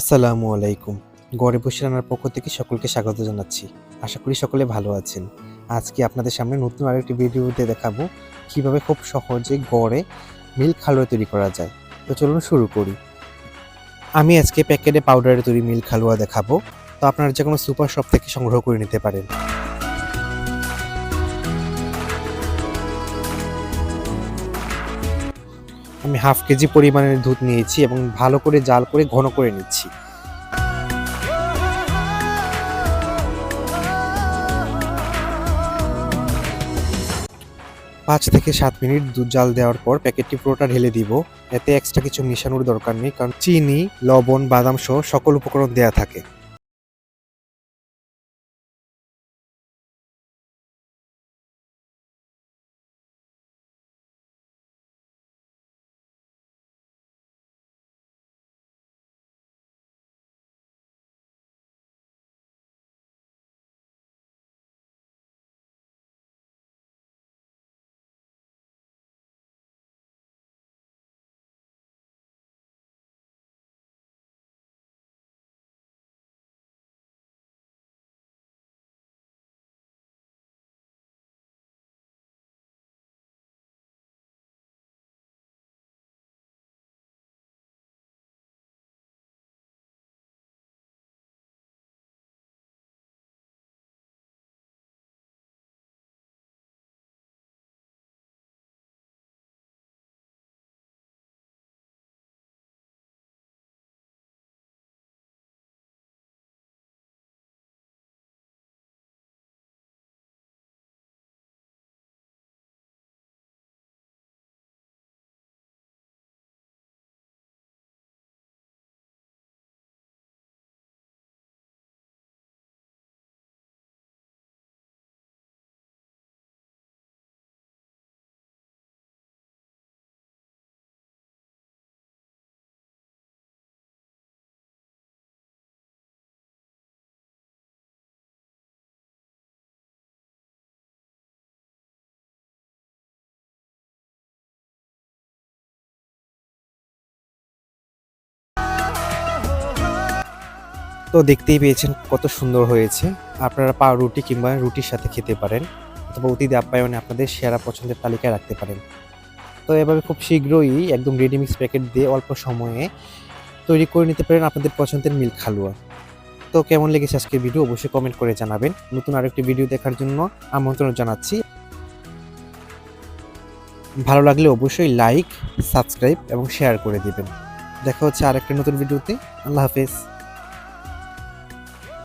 আসসালামু আলাইকুম। গড়ে বসে রান্নার পক্ষ থেকে সকলকে স্বাগত জানাচ্ছি। আশা করি সকলে ভালো আছেন। আজকে আপনাদের সামনে নতুন আরেকটি ভিডিওতে দেখাবো কিভাবে খুব সহজে গড়ে মিল্ক হালুয়া তৈরি করা যায়। তো চলুন শুরু করি। আমি আজকে প্যাকেটে পাউডারে তৈরি মিল্ক হালুয়া দেখাবো। তো আপনারা যে কোনো সুপার শপ থেকে সংগ্রহ করে নিতে পারেন। আমি হাফ কেজি পরিমাণের দুধ নিয়েছি এবং ভালো করে জাল করে ঘন করে নিচ্ছি। ৫ থেকে ৭ মিনিট দুধ জাল দেওয়ার পর প্যাকেটটি পুরোটা ঢেলে দিব। এতে এক্সট্রা কিছু মেশানোর দরকার নেই, কারণ চিনি, লবণ, বাদাম সহ সকল উপকরণ দেয়া থাকে। তো দেখতেই পেয়েছেন কত সুন্দর হয়েছে। আপনারা পাউরুটি কিংবা রুটির সাথে খেতে পারেন, অথবা অতিথি আপ্যায়নে আপনাদের সেরা পছন্দের তালিকায় রাখতে পারেন। তো এভাবে খুব শীঘ্রই একদম রেডিমিক্স প্যাকেট দিয়ে অল্প সময়ে তৈরি করে নিতে পারেন আপনাদের পছন্দের মিল্ক হালুয়া। তো কেমন লেগেছে আজকের ভিডিও অবশ্যই কমেন্ট করে জানাবেন। নতুন আরেকটি ভিডিও দেখার জন্য আমন্ত্রণ জানাচ্ছি। ভালো লাগলে অবশ্যই লাইক, সাবস্ক্রাইব এবং শেয়ার করে দিবেন। দেখা হচ্ছে আরেকটা নতুন ভিডিওতে। আল্লাহ হাফেজ।